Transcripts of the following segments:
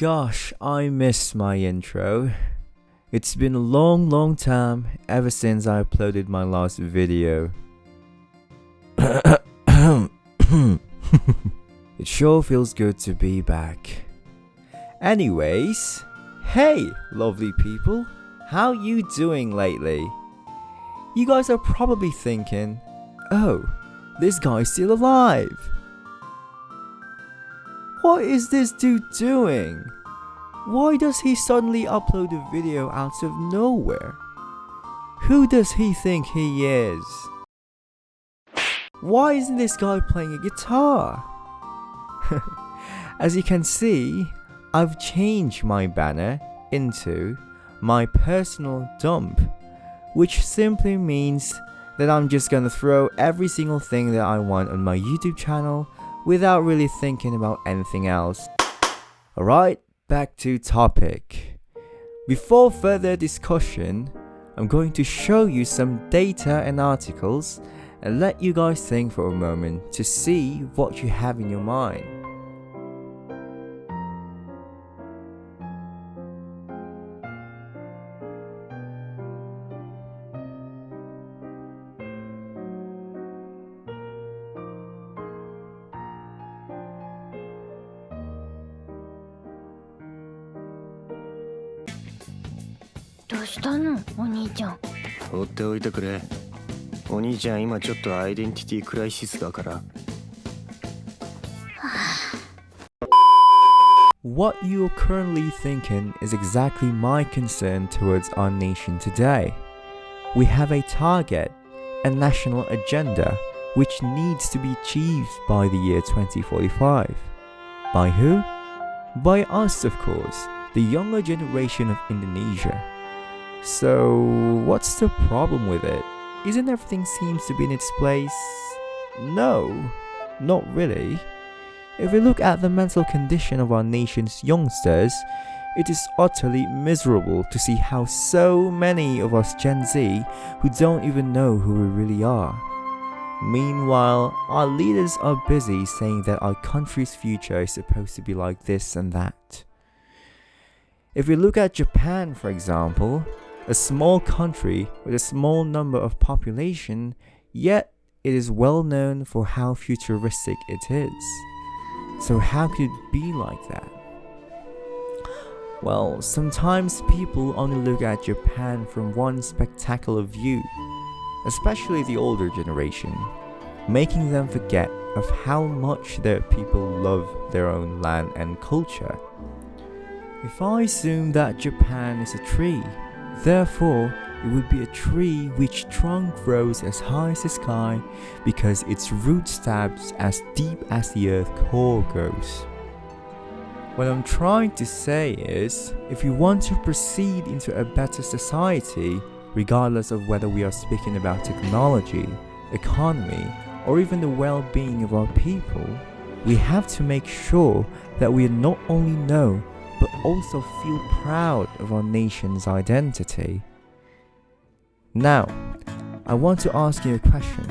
gosh, I missed my intro. It's been a long time ever since I uploaded my last video. It sure feels good to be back. Anyways, hey lovely people, how you doing lately? You guys are probably thinking, oh, this guy's still alive. What is this dude doing? Why does he suddenly upload a video out of nowhere? Who does he think he is? Why isn't this guy playing a guitar? As you can see, I've changed my banner into my personal dump, which simply means that I'm just gonna throw every single thing that I want on my YouTube channel without really thinking about anything else. Alright, back to topic. Before further discussion, I'm going to show you some data and articles and let you guys think for a moment to see what you have in your mind. What you're currently thinking is exactly my concern towards our nation today. We have a target, a national agenda, which needs to be achieved by the year 2045. By who? By us, of course, the younger generation of Indonesia. So, what's the problem with it? Isn't everything seems to be in its place? No, not really. If we look at the mental condition of our nation's youngsters, it is utterly miserable to see how so many of us Gen Z who don't even know who we really are. Meanwhile, our leaders are busy saying that our country's future is supposed to be like this and that. If we look at Japan, for example, a small country with a small number of population, yet it is well known for how futuristic it is. So how could it be like that? Well, sometimes people only look at Japan from one spectacular view, especially the older generation, making them forget of how much their people love their own land and culture. If I assume that Japan is a tree, therefore, it would be a tree which trunk grows as high as the sky because its root stabs as deep as the earth core goes. What I'm trying to say is, if you want to proceed into a better society, regardless of whether we are speaking about technology, economy, or even the well-being of our people, we have to make sure that we not only know but also feel proud of our nation's identity. Now, I want to ask you a question.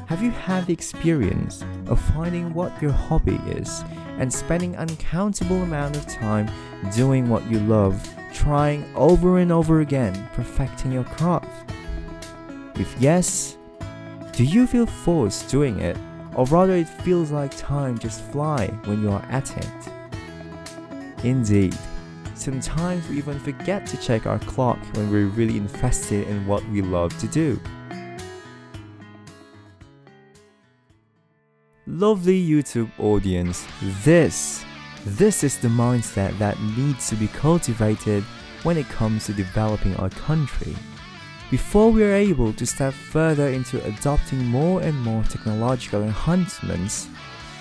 Have you had the experience of finding what your hobby is and spending an uncountable amount of time doing what you love, trying over and over again, perfecting your craft? If yes, do you feel forced doing it, or rather it feels like time just flies when you are at it? Indeed, sometimes we even forget to check our clock when we're really invested in what we love to do. Lovely YouTube audience, this is the mindset that needs to be cultivated when it comes to developing our country. Before we are able to step further into adopting more and more technological enhancements,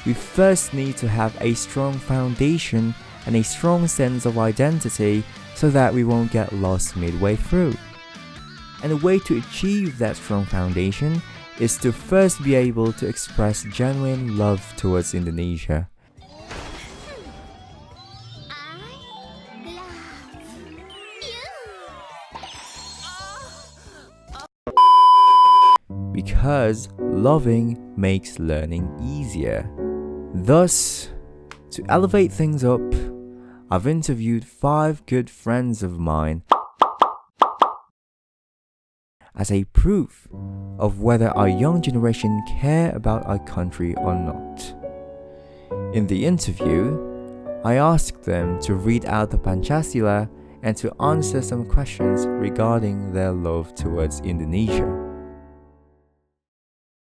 we first need to have a strong foundation and a strong sense of identity so that we won't get lost midway through. And the way to achieve that strong foundation is to first be able to express genuine love towards Indonesia. Because loving makes learning easier. Thus, to elevate things up, I've interviewed 5 good friends of mine as a proof of whether our young generation care about our country or not. In the interview, I asked them to read out the Pancasila and to answer some questions regarding their love towards Indonesia.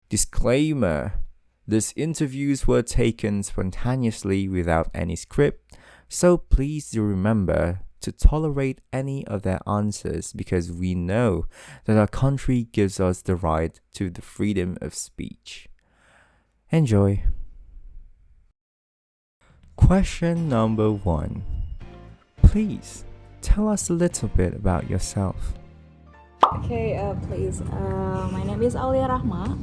Disclaimer: these interviews were taken spontaneously without any script, so please do remember to tolerate any of their answers because we know that our country gives us the right to the freedom of speech. Enjoy. Question number 1. Please tell us a little bit about yourself. Okay, please. My name is Aullia Rahma,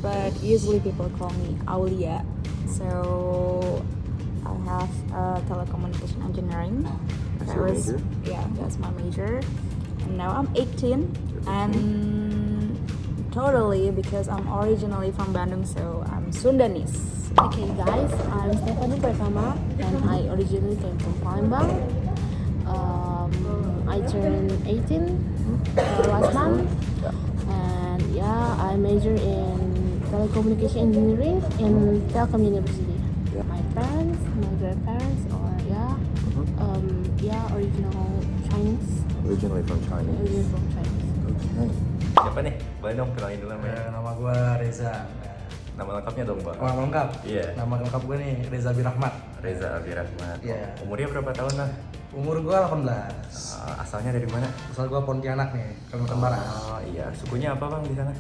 but usually people call me Aullia. So I have telecommunication engineering. That's my major. And now I'm 18, and totally because I'm originally from Bandung, so I'm Sundanese. Okay guys, I'm Stevannie pertama, and I originally came from Palembang. I turned 18 last month, and I major in telecommunication engineering in Telkom University. My parents, my grandparents are original Chinese. Originally from China. Originally from Chinese. Okay. Siapa nih? Boleh dong kenalin dulu namanya. Nama gue Reza. Nama lengkapnya dong, Bang. Nama lengkap? Iya. Nama lengkap gue nih Reza Birahmat. Reza Birahmat. Iya. Umurnya berapa tahun lah? Umur gue 18. Asalnya dari mana? Asal gue Pontianak nih, Kalimantan Barat. Oh iya. Sukunya apa, Bang, di sana?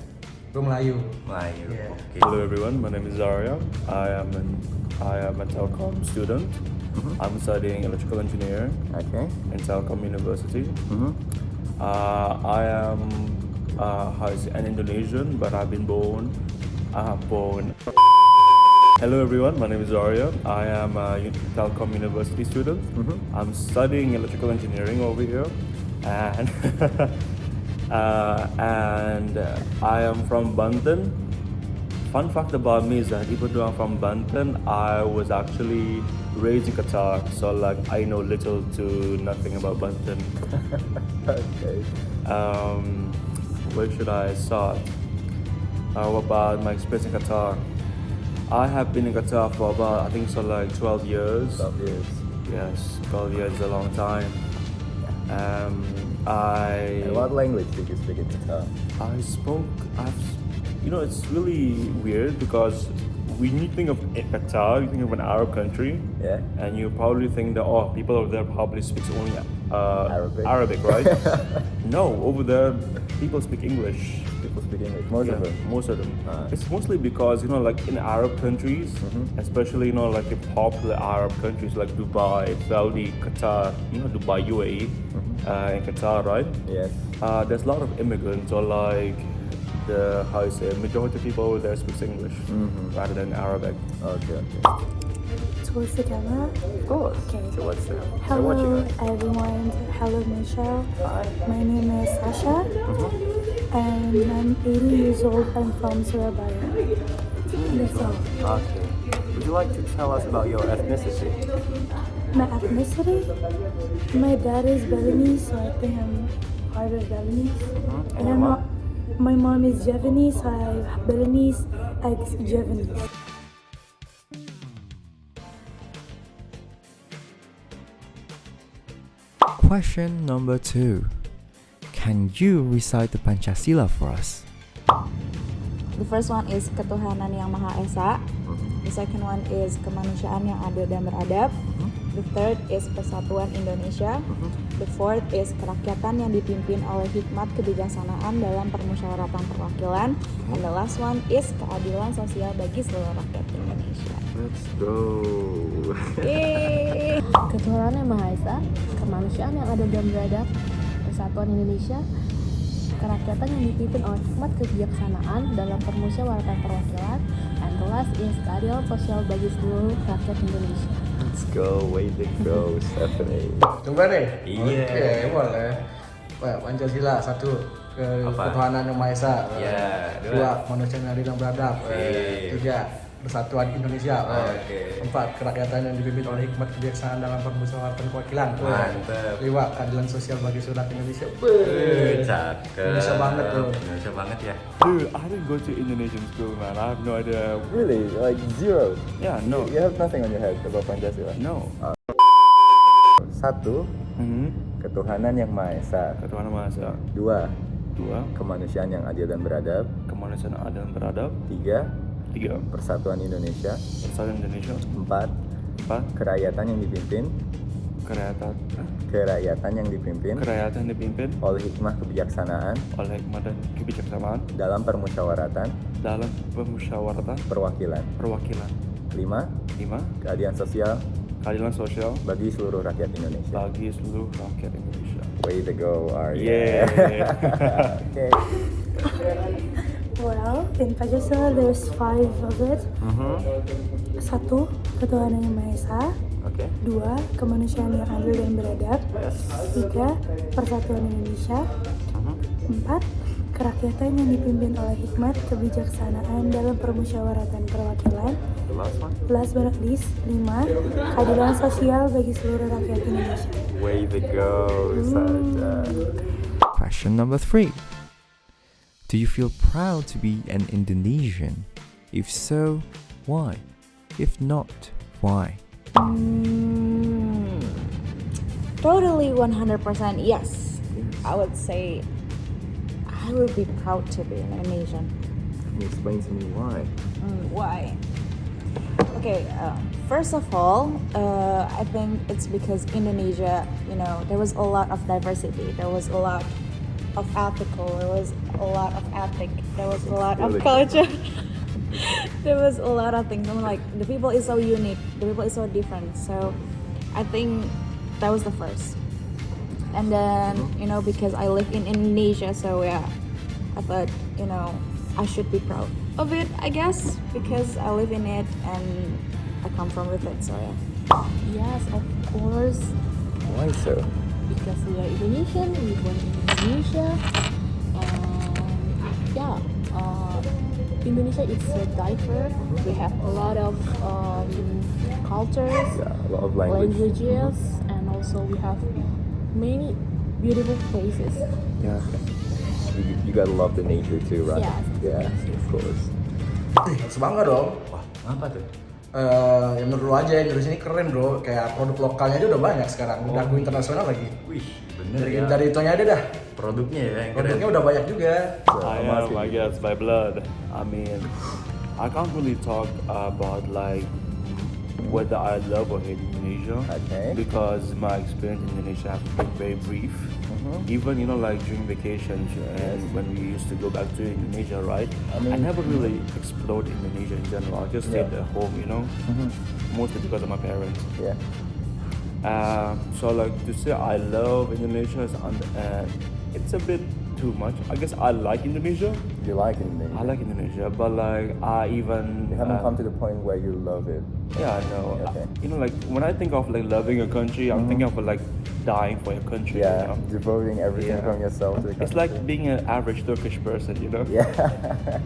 Gue Melayu. Melayu. Yeah. Okay. Hello everyone, my name is Arya. I am a telecom student. I'm studying electrical engineering Okay. in Telecom University. I am an Indonesian, but I've been born. Hello everyone, my name is Arya. I am a Telecom University student. I'm studying electrical engineering over here, and I am from Banten. Fun fact about me is that even though I'm from Banten, I was actually raised in Qatar, so like I know little to nothing about Banten. Okay. Where should I start? About my experience in Qatar. I have been in Qatar for about, I think so, like 12 years. 12 years. Yes, 12 years is a long time. And what language did you speak in Qatar? It's really weird because when you think of Qatar, you think of an Arab country. Yeah. And you probably think that, people over there probably speak only Arabic. right? No, over there, people speak English. People speak English. Most of them. Most of them. It's mostly because, like in Arab countries, especially, like the popular Arab countries like Dubai, Saudi, Qatar, Dubai, UAE, and Qatar, right? Yes. There's a lot of immigrants, or like majority of people over there speaks English rather than Arabic. Okay. Towards the camera? Of course. Okay. So what's the Hello everyone. Hello Michelle. Hi. My name is Sasha. And I'm 80 years old. I'm from Surabaya. That's all. Okay. Would you like to tell us about your ethnicity? My ethnicity? My dad is Balinese, so I think I'm part of Balinese. And your mom? My mom is Javanese, so I have Balinese, ex-Javanese. Question number 2. Can you recite the Pancasila for us? The first one is ketuhanan yang Maha Esa. The second one is kemanusiaan yang adil dan beradab. The third is persatuan Indonesia. The fourth is kerakyatan yang dipimpin oleh hikmat kebijaksanaan dalam permusyawaratan perwakilan. And the last one is keadilan sosial bagi seluruh rakyat Indonesia. Let's go. Yeay. Ketuhanan yang Maha Esa, kemanusiaan yang adil dan beradab, persatuan Indonesia, kerakyatan yang dipimpin oleh hikmat kebijaksanaan dalam permusyawaratan perwakilan, and the last is keadilan sosial bagi seluruh rakyat Indonesia. Let's go, way to go, Stephanie. Coba deh. Iya. Oke, boleh. Pancasila 1, ketuhanan yang Maha Esa. Iya. 2, manusia yang adil dan beradab. 3, Persatuan Indonesia. Oke. 4. Kerakyatan yang dipimpin oleh hikmat kebijaksanaan dalam permusyawaratan kewakilan. Mantep. 5. Keadilan sosial bagi seluruh rakyat Indonesia. Cakep. Indonesia banget tuh. Indonesia banget ya. Dude, I didn't go to Indonesian school, man. I have no idea. Really? Like zero? Yeah, no. You have nothing on your head about Pancasila? No. 1. Ketuhanan yang Maha Esa. Ketuhanan Maha Esa. 2. 2. Kemanusiaan yang adil dan beradab. Kemanusiaan yang adil dan beradab. 3. 3. Persatuan Indonesia. Persatuan Indonesia. 4. 4. Kerakyatan yang dipimpin Kerakyatan yang dipimpin oleh hikmah kebijaksanaan oleh hikmah dan kebijaksanaan dalam permusyawaratan dalam permusyawaratan perwakilan. 5. 5. Keadilan sosial Keadilan sosial bagi seluruh rakyat Indonesia. bagi seluruh rakyat Indonesia. Way to go, Arya. Yeah. Okay. Well, in Pancasila there's 5 of it. 1. Ketuhanan yang Maha Esa. Okay. 2. Kemanusiaan yang adil dan beradab. 3. Persatuan Indonesia. 4. Kerakyatan yang dipimpin oleh hikmat kebijaksanaan dalam permusyawaratan perwakilan. The last one. Last but not least, 5. Keadilan sosial bagi seluruh rakyat Indonesia. Way to go, Sasha. Question number 3. Do you feel proud to be an Indonesian? If so, why? If not, why? Totally 100% yes. I would say I would be proud to be an Indonesian. Can you explain to me why? Why? Okay, first of all, I think it's because Indonesia, there was a lot of diversity. There was a lot of ethical. There was a lot of ethic. There was a lot of culture. There was a lot of things. I'm like, the people is so unique. The people is so different. So, I think that was the first. And then, because I live in Indonesia, so yeah, I thought, I should be proud of it, I guess, because I live in it and I come from with it, so yeah. Yes, of course. Why so? Because we are Indonesian, we born in Indonesia, and yeah, Indonesia is so diverse. We have a lot of cultures, Yeah, a lot of language. and also we have many beautiful places. Yeah. You gotta love the nature too, right? Yes. Yeah, of course. Harus bangga dong. Wah, apa tuh? Ya menurut lu aja Indonesia ini keren bro. Kayak produk lokalnya aja udah banyak sekarang. Udah go internasional lagi. Wih, bener Dari itunya aja dah. Produknya ya yang keren. Produknya udah banyak juga. I am, I guess, by blood. I mean, I can't really talk about like whether I love or hate Indonesia. Okay. Because my experience in Indonesia has been very brief. Even like during vacations and when we used to go back to Indonesia, right? I never really explored Indonesia in general. I just stayed at home, mostly because of my parents. Yeah. So like to say I love Indonesia is it's a bit too much. I guess I like Indonesia. You like Indonesia? I like Indonesia, but like I even You haven't come to the point where you love it. yeah, I know. Okay. Like when I think of like loving a country, I'm thinking of like dying for your country. Yeah, devoting everything Yeah. from yourself to the country. It's like being an average Turkish person, Yeah.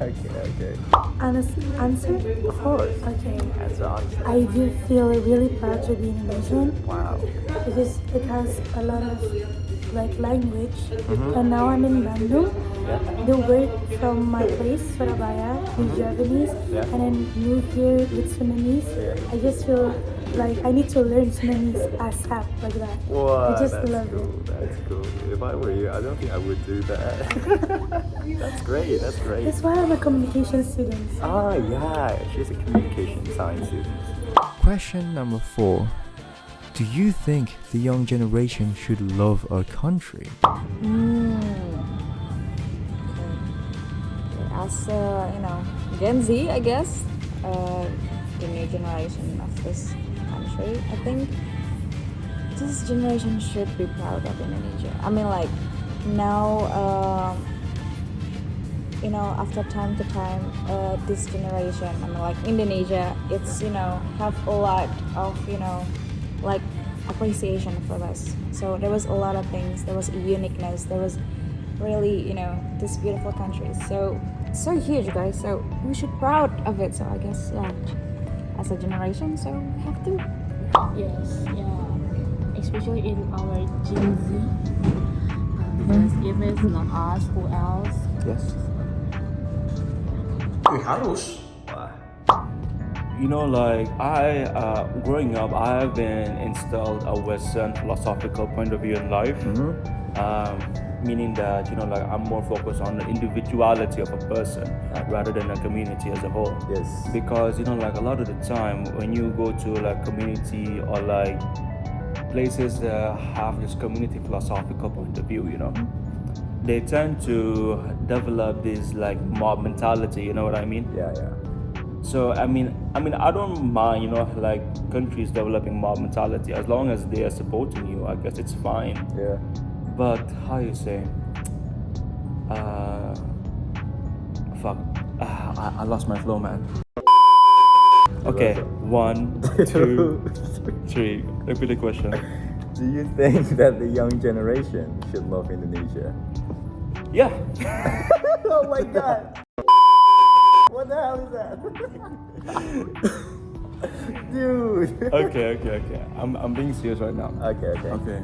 Okay. Answer? Okay. Answer honestly. I do feel really proud to be Indonesian Wow. because it has a lot of language. And now I'm in Bandung. The word from my place, Surabaya, is Javanese, and then moved here with Sudanese. I just feel like I need to learn Sudanese ASAP like that. Wow, I just that's love cool. it. That's cool. If I were you, I don't think I would do that. That's great. That's great. That's why I'm a communication student. Ah, yeah. She's a communication science student. Question number 4. Do you think the young generation should love our country? As Gen Z, I guess, the new generation of this country, I think this generation should be proud of Indonesia. I mean, like now, after time to time, this generation, I mean, like Indonesia, it's have a lot of like appreciation for us. So there was a lot of things. There was a uniqueness. There was really this beautiful country. So so huge, guys. So we should proud of it. So I guess as a generation, so we have to. Yes, yeah. Especially in our Gen Z. Because if it's not us, who else? Yes. Harus. You know, like growing up, I've been instilled a Western philosophical point of view in life. Meaning that, you know, like I'm more focused on the individuality of a person rather than a community as a whole. Yes. Because, you know, like a lot of the time when you go to like community or like places that have this community philosophical point of view, you know, they tend to develop this like mob mentality, you know what I mean? Yeah. So I mean I don't mind, you know, like countries developing mob mentality as long as they are supporting you. I guess it's fine. Yeah. But how you say? Fuck. I lost my flow, man. Okay, 1, 2, 3. Repeat the question. Do you think that the young generation should love Indonesia? Yeah. Oh my god! What the hell is that? Dude! Okay. I'm being serious right now. Okay. Okay.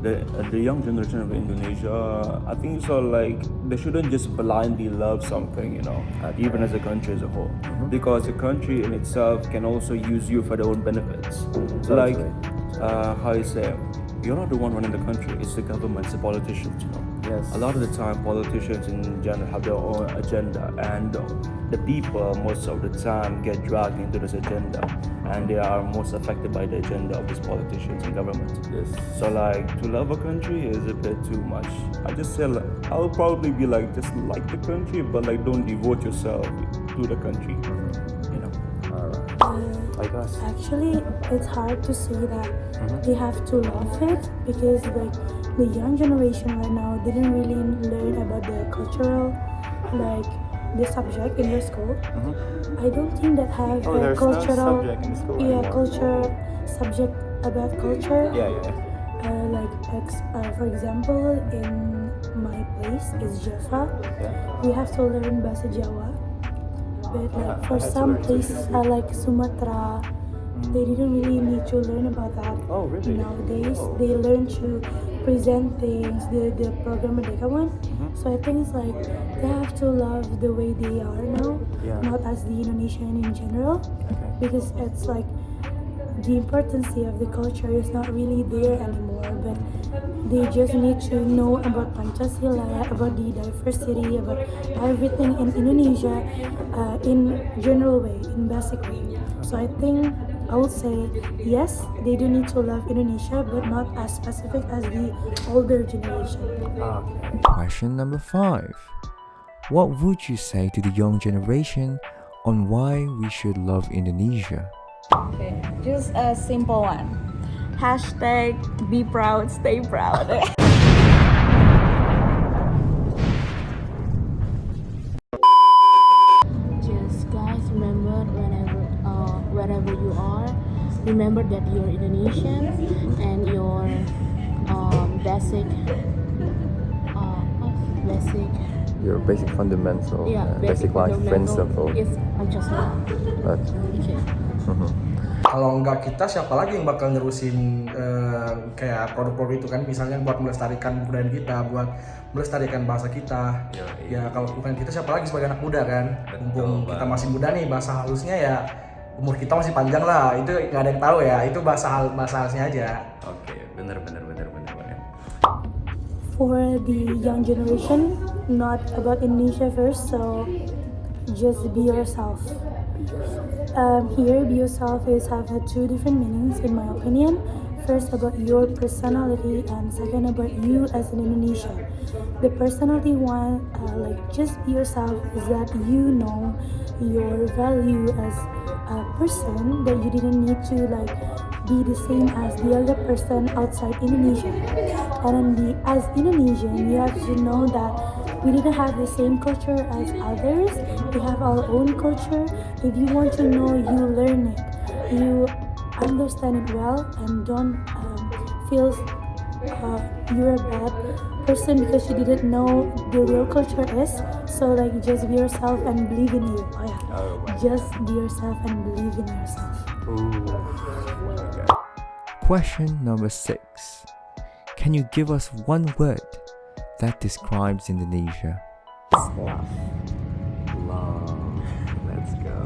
The young generation of Indonesia, I think so. Like they shouldn't just blindly love something, you know, even as a country as a whole, because the country in itself can also use you for their own benefits. So like, how you say, you're not the one running the country; it's the government, it's the politicians, you know. Yes. A lot of the time, politicians in general have their own agenda, and the people most of the time get dragged into this agenda, and they are most affected by the agenda of these politicians and government. Yes. So like to love a country is a bit too much. I just say like, I'll probably be like just like the country, but like don't devote yourself to the country. You know. Alright. Like us. Actually, it's hard to say that they have to love it because like the young generation right now didn't really learn about the cultural like the subject in their school. I don't think that have a there's cultural no subject in school anymore. culture subject about culture. Yeah. For example, in my place is Java. Yeah. We have to learn bahasa Jawa. But like I for had to some learn places like Sumatra, they didn't really need to learn about that. Oh, really? Nowadays, Oh. they learn to present things, the program mereka one. So I think it's like they have to love the way they are now, Yeah. not as the Indonesian in general, because it's like the importance of the culture is not really there anymore, but they just need to know about Pancasila, about the diversity, about everything in Indonesia in general way, in basic way. So I think I would say yes, they do need to love Indonesia, but not as specific as the older generation. Question number 5. What would you say to the young generation on why we should love Indonesia? Okay, just a simple one. Hashtag be proud, stay proud. Just guys, remember wherever you are, remember that you're Indonesian and your basic Your basic fundamental, basic life fundamental principle. is Pancasila. Okay. Okay. Kalau nggak kita, siapa lagi yang bakal nerusin kayak produk-produk itu kan, misalnya buat melestarikan budaya kita, buat melestarikan bahasa kita. Ya kalau bukan kita, siapa lagi sebagai anak muda kan? Mumpung kita masih muda nih, bahasa halusnya ya umur kita masih panjang lah, itu nggak ada yang tahu ya, itu bahasa halusnya aja. Oke, benar. For the young generation, not about Indonesia first, so just be yourself. Here, be yourself is have two different meanings in my opinion. First about your personality and second about you as an Indonesian. The personality one, like just be yourself, is that you know your value as a person, that you didn't need to like be the same as the other person outside Indonesia. And as Indonesian, you have to know that we didn't have the same culture as others. We have our own culture. If you want to know, you learn it. You understand it well and don't feel you're a bad person because you didn't know the real culture is. So like just be yourself and believe in you. Oh yeah. Oh my Just be yourself and believe in yourself. Question number 6. Can you give us one word that describes Indonesia? Love. Love. Let's go.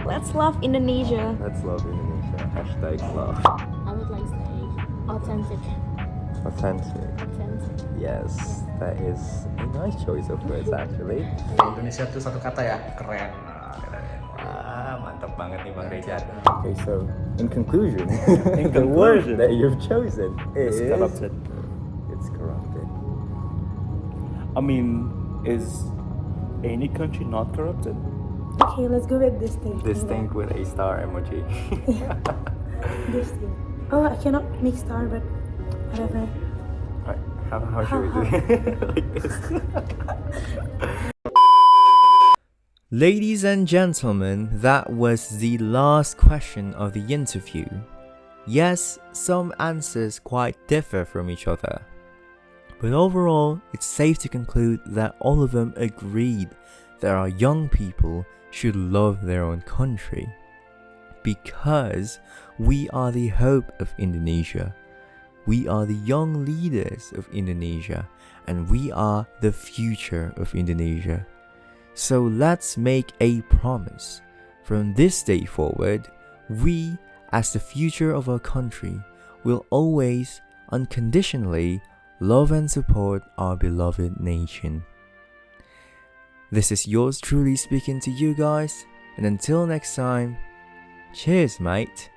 Let's love Indonesia. Let's love Indonesia. Hashtag love. I would like to say authentic. Authentic. Yes, that is a nice choice of words actually. Indonesia itu satu kata ya, keren. Mantap banget nih Bang Reza. Okay, so in conclusion, the word that you've chosen is corrupted. It's corrupted. I mean, is any country not corrupted? Okay, let's go with this thing. Distinct with a star emoji. This thing. Oh, I cannot make star, but whatever. Alright, how should we do it? Like this. Ladies and gentlemen, that was the last question of the interview. Yes, some answers quite differ from each other, but overall, it's safe to conclude that all of them agreed that our young people should love their own country, because we are the hope of Indonesia. We are the young leaders of Indonesia, and we are the future of Indonesia. So let's make a promise. From this day forward, we, as the future of our country, will always, unconditionally, love and support our beloved nation. This is yours truly speaking to you guys, and until next time, cheers, mate.